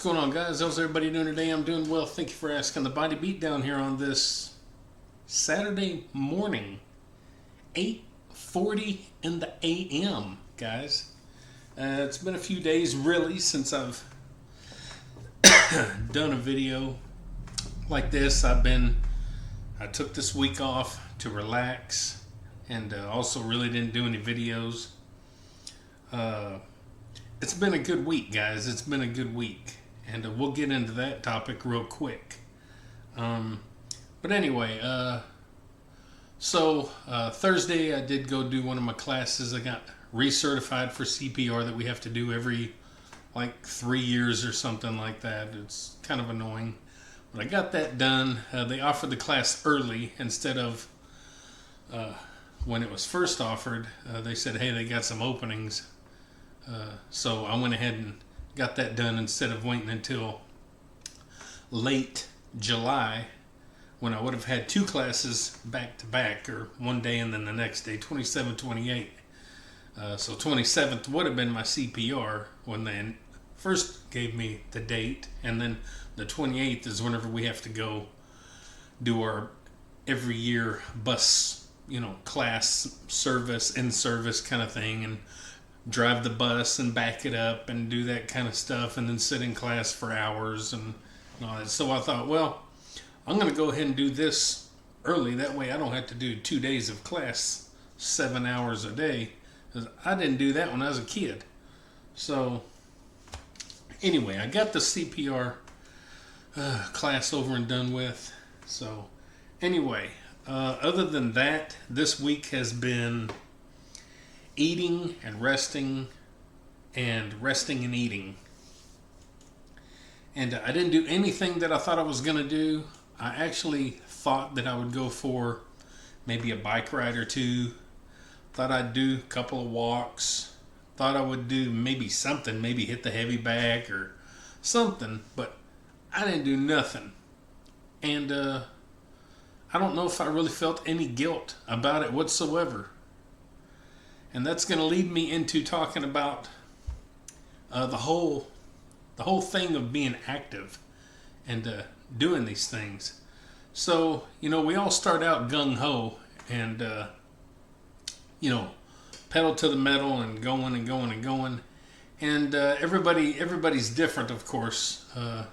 going on, guys? How's everybody doing today? I'm doing well. Thank you for asking. The Body Beat down here on this Saturday morning, 8:40 in the a.m., guys. It's been a few days, really, since I've done a video like this. I took this week off to relax and also really didn't do any videos. It's been a good week, guys. It's been a good week. And we'll get into that topic real quick. But anyway, Thursday I did go do one of my classes. I got recertified for CPR that we have to do every 3 years or something like that. It's kind of annoying. But I got that done. They offered the class early instead of when it was first offered. They said, hey, they got some openings. So I went ahead and got that done instead of waiting until late July when I would have had two classes back to back, or one day and then the next day, 27, 28. So 27th would have been my CPR when they first gave me the date, and then the 28th is whenever we have to go do our every year bus, class service, in-service kind of thing, and drive the bus and back it up and do that kind of stuff, and then sit in class for hours and all that. So I thought, well, I'm going to go ahead and do this early. That way I don't have to do 2 days of class, 7 hours a day. 'Cause I didn't do that when I was a kid. So anyway, I got the CPR class over and done with. So anyway, other than that, this week has been eating and resting and eating. And I didn't do anything that I thought I was going to do. I actually thought that I would go for maybe a bike ride or two. Thought I'd do a couple of walks. Thought I would do maybe something, maybe hit the heavy bag or something. But I didn't do nothing. And I don't know if I really felt any guilt about it whatsoever. And that's going to lead me into talking about the whole thing of being active and doing these things. So, we all start out gung-ho and, pedal to the metal and going and going and going. And everybody's different, of course,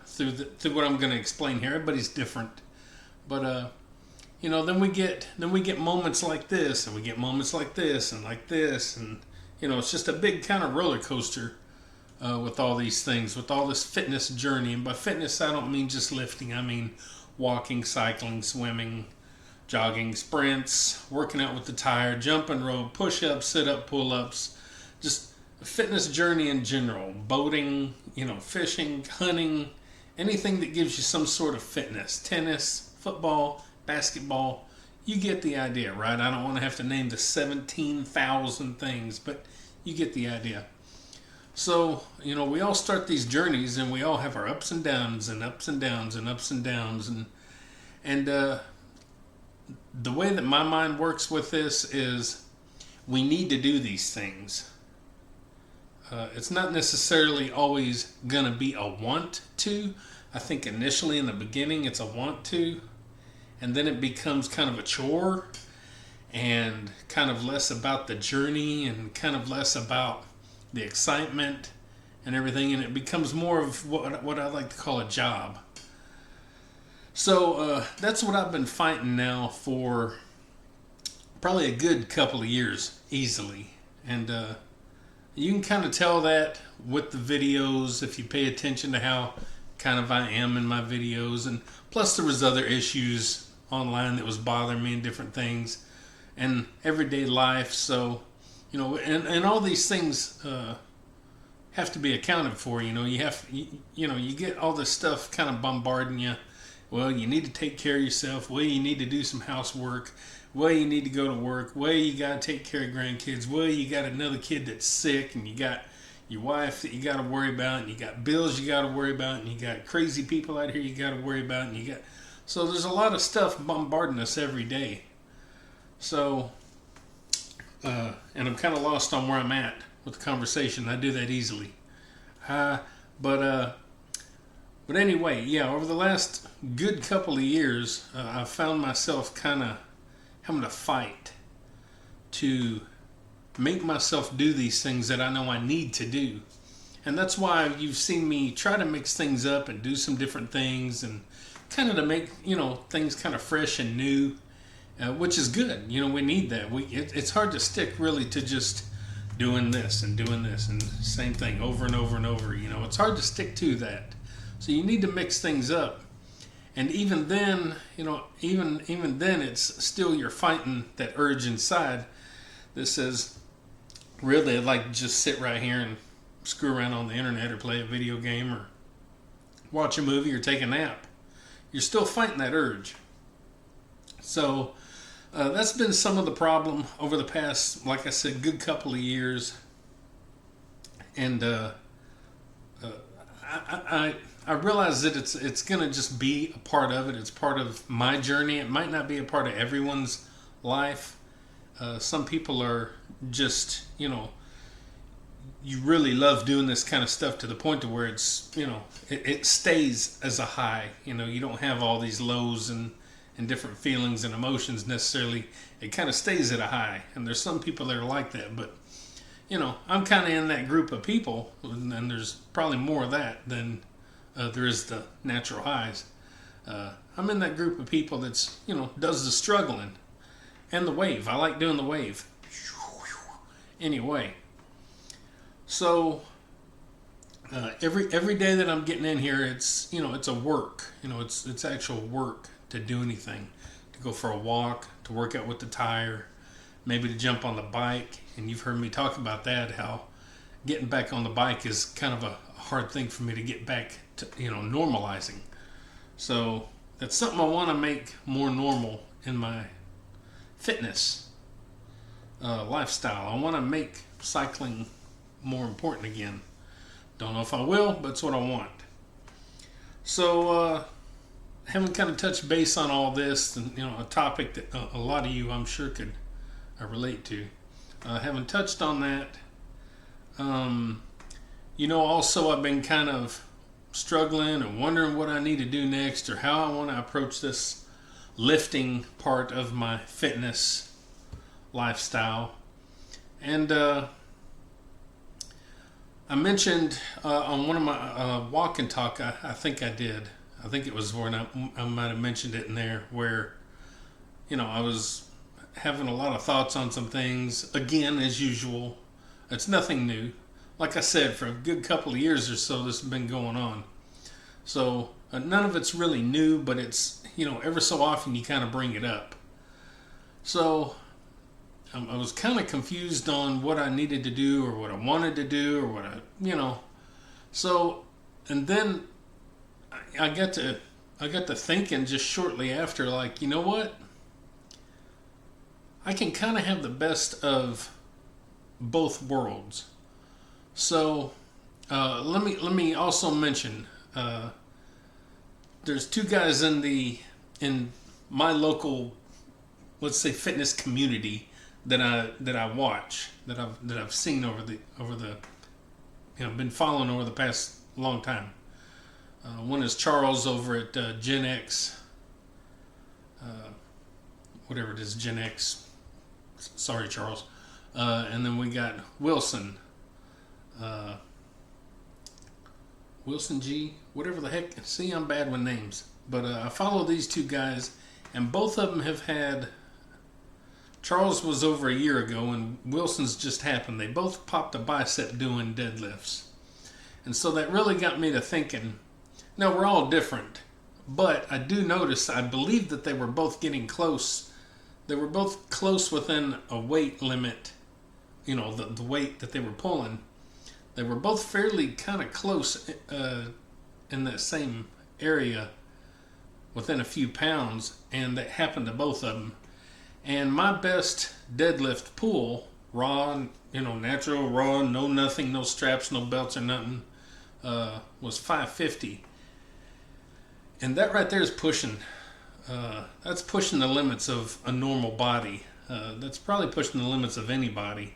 through what I'm going to explain here. Everybody's different. But, then we get moments like this, and we get moments like this, and it's just a big kind of roller coaster with all these things, with all this fitness journey. And by fitness, I don't mean just lifting. I mean walking, cycling, swimming, jogging, sprints, working out with the tire, jumping rope, push-ups, sit-up, pull-ups, just a fitness journey in general. Boating, fishing, hunting, anything that gives you some sort of fitness. Tennis, football, basketball, you get the idea, right? I don't want to have to name the 17,000 things, but you get the idea. So, we all start these journeys, and we all have our ups and downs and ups and downs and ups and downs. And the way that my mind works with this is we need to do these things. It's not necessarily always going to be a want to. I think initially in the beginning it's a want to. And then it becomes kind of a chore and kind of less about the journey and kind of less about the excitement and everything. And it becomes more of what I like to call a job. So that's what I've been fighting now for probably a good couple of years, easily. And you can kind of tell that with the videos if you pay attention to how kind of I am in my videos. And plus there was other issues online that was bothering me and different things and everyday life. So, and all these things have to be accounted for. You get all this stuff kind of bombarding you. Well, you need to take care of yourself. Well, you need to do some housework. Well, you need to go to work. Well, you got to take care of grandkids. Well, you got another kid that's sick, and you got your wife that you got to worry about, and you got bills you got to worry about, and you got crazy people out here you got to worry about, and so there's a lot of stuff bombarding us every day. So, and I'm kind of lost on where I'm at with the conversation. I do that easily. But But anyway, yeah, over the last good couple of years, I've found myself kind of having to fight to make myself do these things that I know I need to do. And that's why you've seen me try to mix things up and do some different things and kind of to make, things kind of fresh and new, which is good. We need that. It's hard to stick really to just doing this and same thing over and over and over. It's hard to stick to that. So you need to mix things up. And even then, even then, it's still you're fighting that urge inside that says, really, I'd like to just sit right here and screw around on the internet or play a video game or watch a movie or take a nap. You're still fighting that urge. So that's been some of the problem over the past, like I said, good couple of years. And I realize that it's going to just be a part of it. It's part of my journey. It might not be a part of everyone's life. Some people are just, you really love doing this kind of stuff to the point to where it's, it stays as a high. You don't have all these lows and different feelings and emotions necessarily. It kind of stays at a high. And there's some people that are like that. But, I'm kind of in that group of people. And there's probably more of that than there is the natural highs. I'm in that group of people that's, does the struggling and the wave. I like doing the wave. Anyway, so every day that I'm getting in here, it's it's a work. It's actual work to do anything, to go for a walk, to work out with the tire, maybe to jump on the bike. And you've heard me talk about that, how getting back on the bike is kind of a hard thing for me to get back to, normalizing. So that's something I want to make more normal in my fitness lifestyle. I want to make cycling more important again. Don't know if I will, but it's what I want. So having kind of touched base on all this, and a topic that a lot of you I'm sure could relate to. Having touched on that, also I've been kind of struggling and wondering what I need to do next or how I want to approach this lifting part of my fitness lifestyle. And I mentioned on one of my walk and talk, I think I did. I think it was when I might have mentioned it in there where, I was having a lot of thoughts on some things. Again, as usual, it's nothing new. Like I said, for a good couple of years or so, this has been going on. So none of it's really new, but it's, ever so often you kind of bring it up. So I was kind of confused on what I needed to do or what I wanted to do or what So, and then I got to thinking just shortly after, like, you know what? I can kind of have the best of both worlds. So let me also mention there's two guys in my local, let's say, fitness community that I watch, that I've seen over the been following over the past long time. One is Charles over at Gen X, whatever it is, Gen X. Sorry, Charles. And then we got Wilson. Wilson G, whatever the heck. See, I'm bad with names. But I follow these two guys, and both of them have had. Charles was over a year ago, and Wilson's just happened. They both popped a bicep doing deadlifts. And so that really got me to thinking, now we're all different, but I do notice, I believe that they were both getting close. They were both close within a weight limit, the weight that they were pulling. They were both fairly kind of close in that same area within a few pounds, and that happened to both of them. And my best deadlift pull, raw, natural, raw, no nothing, no straps, no belts or nothing, was 550. And that right there is pushing. That's pushing the limits of a normal body. That's probably pushing the limits of anybody,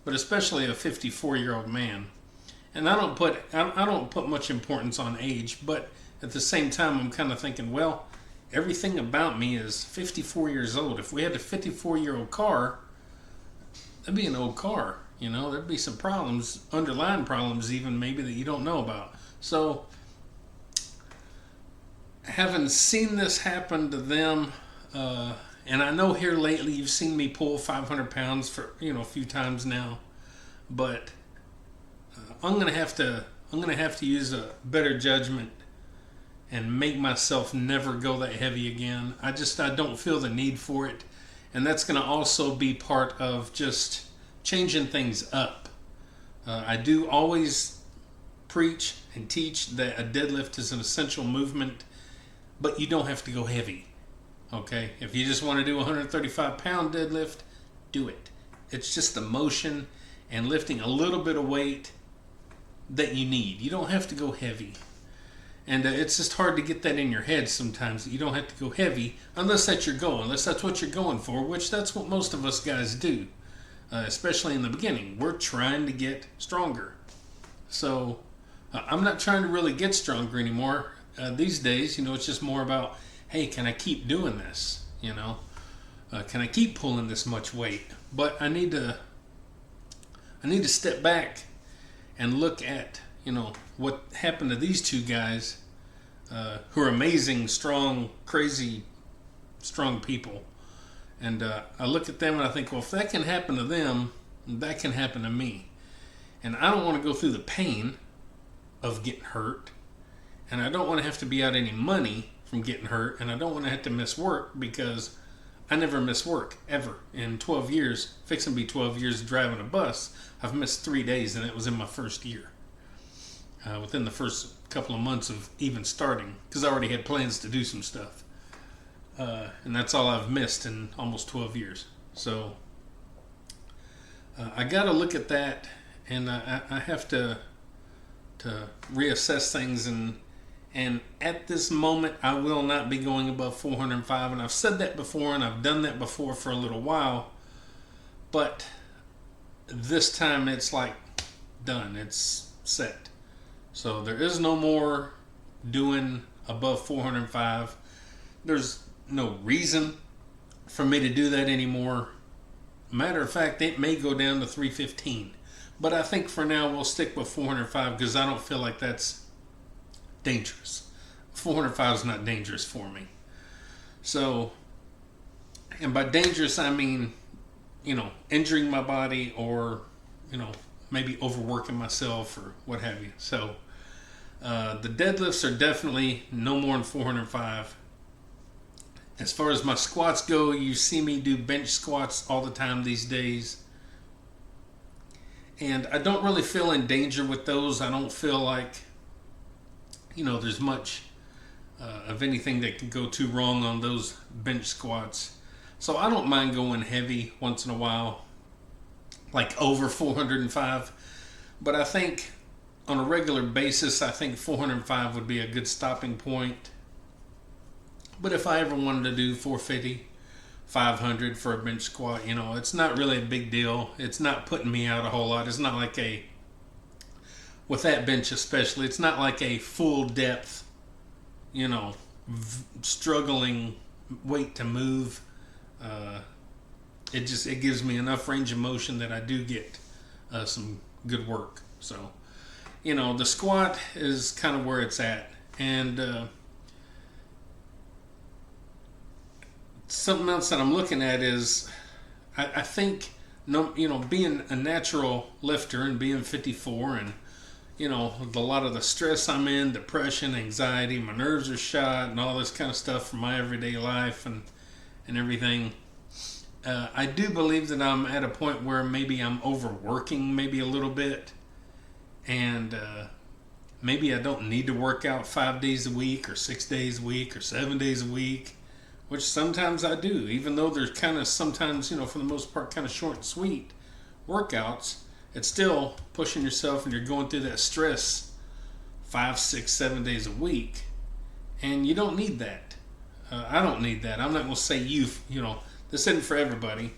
but especially a 54-year-old man. And I don't put much importance on age, but at the same time, I'm kind of thinking, well, everything about me is 54 years old. If we had a 54-year-old car, that'd be an old car. There'd be some problems, underlying problems even maybe that you don't know about. So, having seen this happen to them, and I know here lately you've seen me pull 500 pounds for a few times now, but I'm gonna have to use a better judgment and make myself never go that heavy again. I don't feel the need for it, and that's gonna also be part of just changing things up. I do always preach and teach that a deadlift is an essential movement, but you don't have to go heavy. Okay? If you just want to do a 135-pound deadlift, do it. It's just the motion and lifting a little bit of weight that you need. You don't have to go heavy. And it's just hard to get that in your head sometimes, that you don't have to go heavy unless that's your goal, unless that's what you're going for, which that's what most of us guys do. Especially in the beginning. We're trying to get stronger. So I'm not trying to really get stronger anymore. These days, it's just more about, hey, can I keep doing this? Can I keep pulling this much weight? But I need to step back and look at, what happened to these two guys who are amazing, strong, crazy, strong people. And I look at them and I think, well, if that can happen to them, that can happen to me. And I don't want to go through the pain of getting hurt. And I don't want to have to be out any money from getting hurt. And I don't want to have to miss work, because I never miss work, ever. In 12 years, fixing to be 12 years driving a bus, I've missed 3 days, and it was in my first year. Within the first couple of months of even starting, because I already had plans to do some stuff. And that's all I've missed in almost 12 years. So I got to look at that, and I have to reassess things. And at this moment, I will not be going above 405. And I've said that before, and I've done that before for a little while. But this time it's like done. It's set. So there is no more doing above 405. There's no reason for me to do that anymore. Matter of fact, it may go down to 315. But I think for now we'll stick with 405, because I don't feel like that's dangerous. 405 is not dangerous for me. So, and by dangerous I mean, injuring my body, or, maybe overworking myself or what have you. So, the deadlifts are definitely no more than 405. As far as my squats go, you see me do bench squats all the time these days. And I don't really feel in danger with those. I don't feel like, there's much of anything that can go too wrong on those bench squats. So I don't mind going heavy once in a while, like over 405. But I think on a regular basis, I think 405 would be a good stopping point. But if I ever wanted to do 450, 500 for a bench squat, it's not really a big deal. It's not putting me out a whole lot. It's not like with that bench especially, it's not like a full depth, struggling weight to move. It gives me enough range of motion that I do get some good work. So, the squat is kind of where it's at. And something else that I'm looking at is, I think, being a natural lifter and being 54, and a lot of the stress I'm in, depression, anxiety, my nerves are shot, and all this kind of stuff from my everyday life and everything. I do believe that I'm at a point where maybe I'm overworking maybe a little bit, and maybe I don't need to work out 5 days a week or 6 days a week or 7 days a week. Which sometimes I do, even though there's kind of sometimes, for the most part, kind of short and sweet workouts. It's still pushing yourself, and you're going through that stress 5, 6, 7 days a week. And you don't need that. I don't need that. I'm not going to say this isn't for everybody.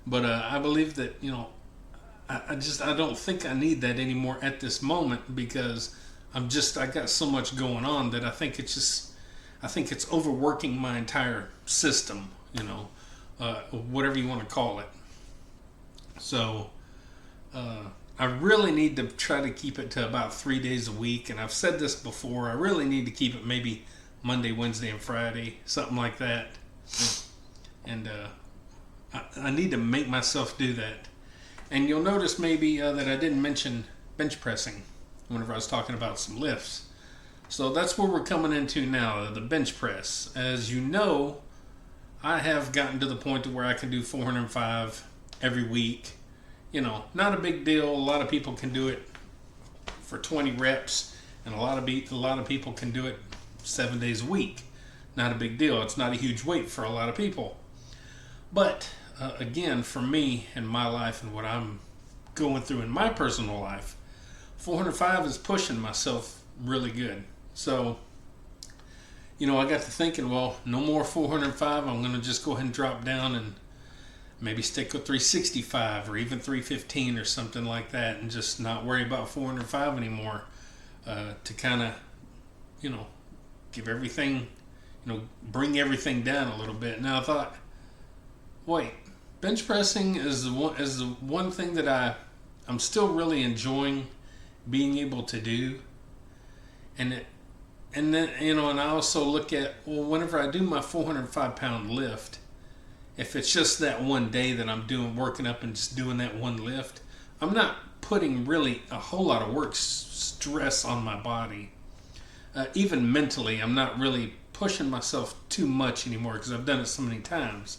But I believe that, I don't think I need that anymore at this moment, because I got so much going on that I think it's overworking my entire system, whatever you want to call it. So, I really need to try to keep it to about 3 days a week. And I've said this before, I really need to keep it maybe Monday, Wednesday, and Friday, something like that. And I need to make myself do that. And you'll notice maybe that I didn't mention bench pressing whenever I was talking about some lifts. So that's where we're coming into now, the bench press. As you know, I have gotten to the point to where I can do 405 every week. Not a big deal. A lot of people can do it for 20 reps, and a lot of people can do it 7 days a week. Not a big deal. It's not a huge weight for a lot of people. But again, for me in my life and what I'm going through in my personal life, 405 is pushing myself really good. So, I got to thinking, well, no more 405. I'm going to just go ahead and drop down and maybe stick with 365 or even 315 or something like that, and just not worry about 405 anymore, to kind of, give everything, bring everything down a little bit. Now I thought, wait, bench pressing is the one thing that I'm still really enjoying being able to do, and then and I also look at, well, whenever I do my 405-pound lift, if it's just that one day that I'm working up and just doing that one lift, I'm not putting really a whole lot of stress on my body. Even mentally, I'm not really pushing myself too much anymore because I've done it so many times.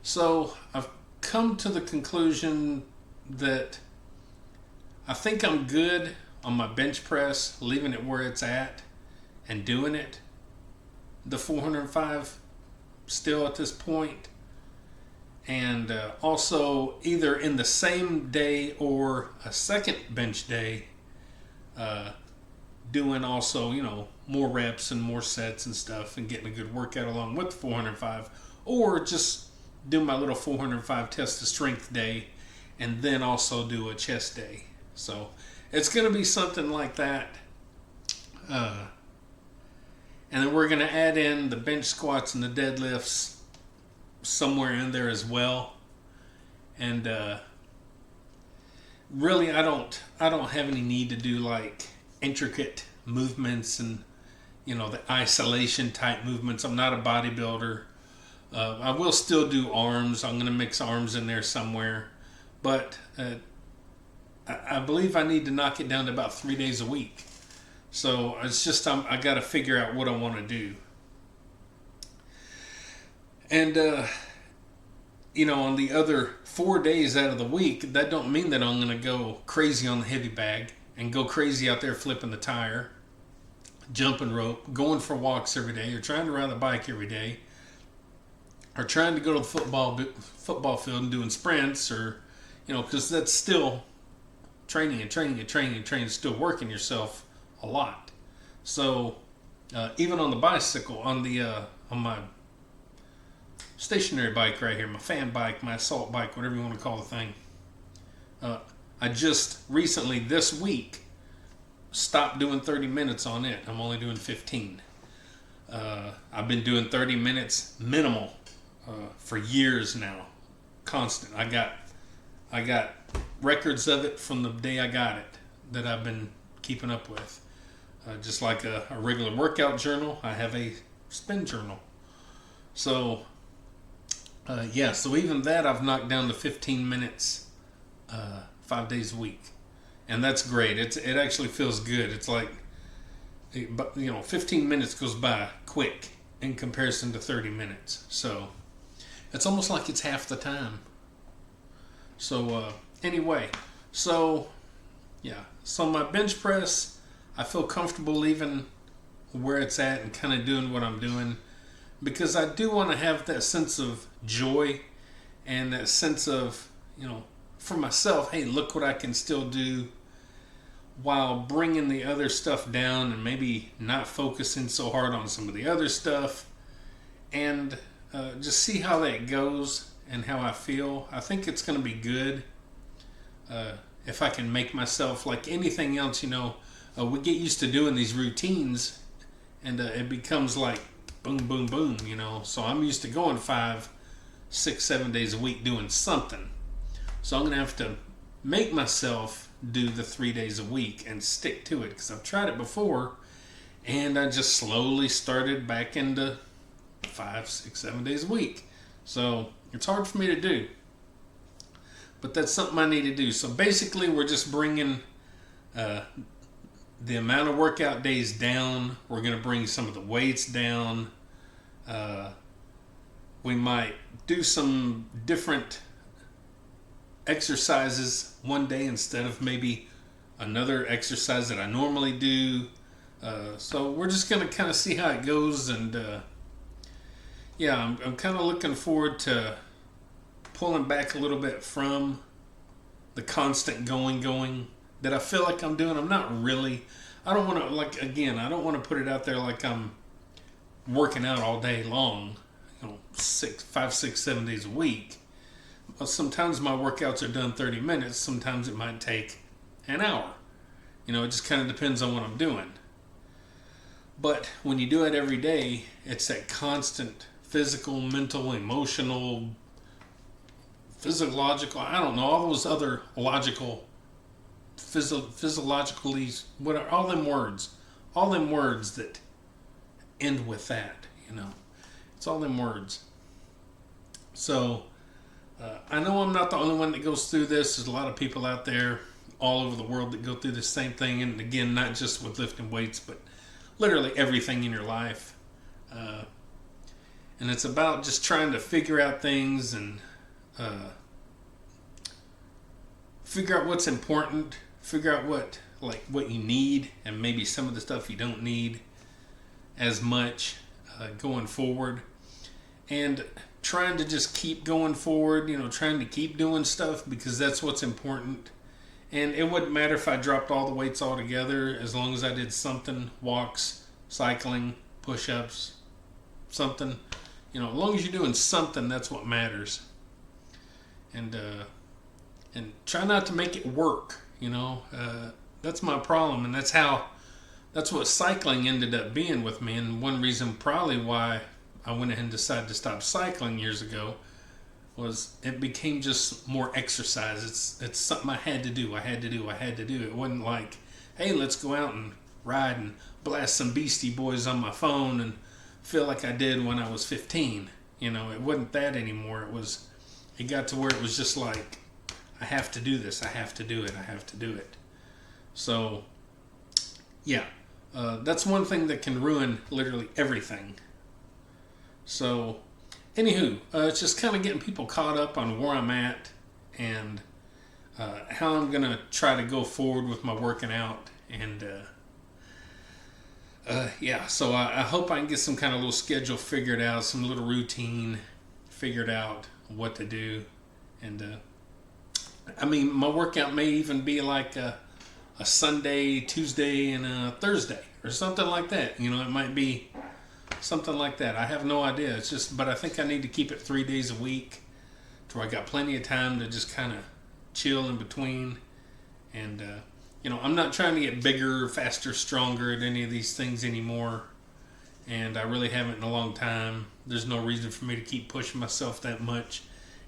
So I've come to the conclusion that I think I'm good on my bench press, leaving it where it's at and doing it, the 405 still at this point. And also either in the same day or a second bench day, doing also, more reps and more sets and stuff and getting a good workout along with 405, or just do my little 405 test of strength day and then also do a chest day. So it's going to be something like that. And then we're going to add in the bench squats and the deadlifts somewhere in there as well. And really I don't have any need to do like intricate movements and the isolation type movements. I'm not a bodybuilder. I will still do arms. I'm going to mix arms in there somewhere, but I believe I need to knock it down to about 3 days a week. So it's just I got to figure out what I want to do. And, on the other 4 days out of the week, that don't mean that I'm going to go crazy on the heavy bag and go crazy out there flipping the tire, jumping rope, going for walks every day, or trying to ride the bike every day, or trying to go to the football field and doing sprints, or, because that's still training, still working yourself a lot. So, even on the bicycle, on my stationary bike right here, my fan bike, my assault bike, whatever you want to call the thing. I just recently this week stopped doing 30 minutes on it. I'm only doing 15. I've been doing 30 minutes minimal for years now, constant. I got records of it from the day I got it that I've been keeping up with. Just like a regular workout journal, I have a spin journal. So so even that I've knocked down to 15 minutes 5 days a week, and that's great. It actually feels good. It's like, 15 minutes goes by quick in comparison to 30 minutes. So it's almost like it's half the time. So anyway, so my bench press, I feel comfortable leaving where it's at and kind of doing what I'm doing, because I do want to have that sense of joy and that sense of, for myself, hey, look what I can still do, while bringing the other stuff down and maybe not focusing so hard on some of the other stuff, and just see how that goes and how I feel. I think it's going to be good if I can make myself, like anything else, we get used to doing these routines, and it becomes like boom, boom, boom, you know. So I'm used to going 5, 6, 7 days a week doing something. So I'm going to have to make myself do the 3 days a week and stick to it, because I've tried it before and I just slowly started back into 5, 6, 7 days a week. So it's hard for me to do, but that's something I need to do. So basically, we're just bringing the amount of workout days down. We're going to bring some of the weights down. We might do some different exercises one day instead of maybe another exercise that I normally do. So we're just going to kind of see how it goes. And yeah, I'm kind of looking forward to pulling back a little bit from the constant going that I feel like I'm doing. I'm not really. I don't want to, like, again, I don't want to put it out there like I'm working out all day long, 5, 6, 7 days a week. Sometimes my workouts are done 30 minutes. Sometimes it might take an hour. It just kind of depends on what I'm doing. But when you do it every day, it's that constant physical, mental, emotional, physiological, I don't know, all those other logical, physiologically, what are all them words that end with that, it's all them words. So I know I'm not the only one that goes through this. There's a lot of people out there all over the world that go through the same thing, and again, not just with lifting weights, but literally everything in your life. And it's about just trying to figure out things and figure out what's important, figure out what you need, and maybe some of the stuff you don't need as much going forward, and trying to just keep going forward, trying to keep doing stuff, because that's what's important. And it wouldn't matter if I dropped all the weights altogether, as long as I did something: walks, cycling, push-ups, something. As long as you're doing something, that's what matters. And try not to make it work. That's my problem, and that's what cycling ended up being with me. And one reason probably why I went ahead and decided to stop cycling years ago was it became just more exercise. It's something I had to do. It wasn't like, hey, let's go out and ride and blast some Beastie Boys on my phone and feel like I did when I was 15. It wasn't that anymore. It got to where it was just like, I have to do this. I have to do it. So, yeah, that's one thing that can ruin literally everything. So, anywho, it's just kind of getting people caught up on where I'm at and how I'm going to try to go forward with my working out. And yeah, so I hope I can get some kind of little schedule figured out, some little routine figured out, what to do. And my workout may even be like a Sunday, Tuesday, and a Thursday or something like that. It might be something like that. I have no idea. But I think I need to keep it 3 days a week to where I got plenty of time to just kind of chill in between. And, I'm not trying to get bigger, faster, stronger at any of these things anymore. And I really haven't in a long time. There's no reason for me to keep pushing myself that much.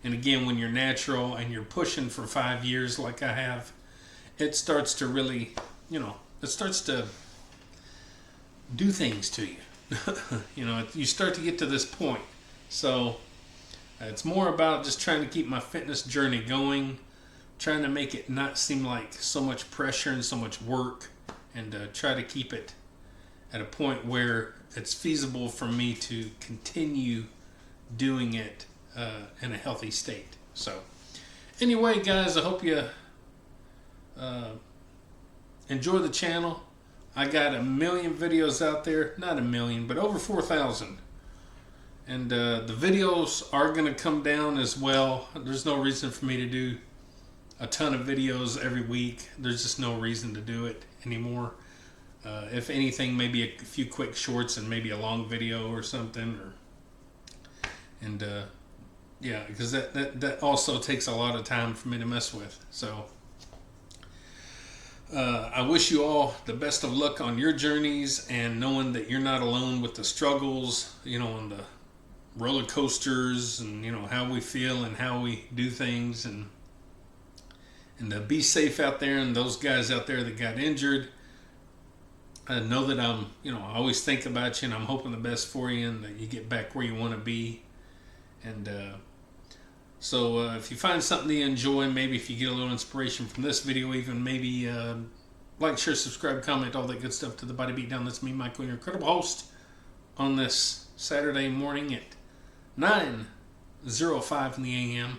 And again, when you're natural and you're pushing for 5 years like I have, it starts to really, it starts to do things to you. You start to get to this point. So it's more about just trying to keep my fitness journey going, trying to make it not seem like so much pressure and so much work, and try to keep it at a point where it's feasible for me to continue doing it in a healthy state. So anyway, guys, I hope you enjoy the channel. I got 1 million videos out there. Not 1 million, but over 4,000. And the videos are going to come down as well. There's no reason for me to do a ton of videos every week. There's just no reason to do it anymore. If anything, maybe a few quick shorts and maybe a long video or something. Yeah, because that also takes a lot of time for me to mess with. So I wish you all the best of luck on your journeys, and knowing that you're not alone with the struggles, and the roller coasters, and how we feel and how we do things, and to be safe out there. And those guys out there that got injured, I know that I always think about you, and I'm hoping the best for you, and that you get back where you want to be. And so if you find something you enjoy, maybe if you get a little inspiration from this video, even maybe like, share, subscribe, comment, all that good stuff to the Body Beatdown. That's me, Michael, your incredible host, on this Saturday morning at 9:05 in the a.m.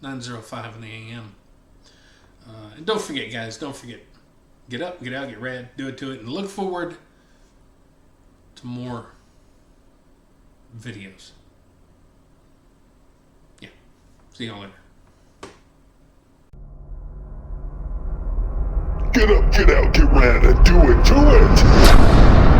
9:05 in the a.m. And don't forget, guys, don't forget. Get up, get out, get rad, do it to it, and look forward to more videos. Yeah. See y'all later. Get up, get out, get rad, and do it to it!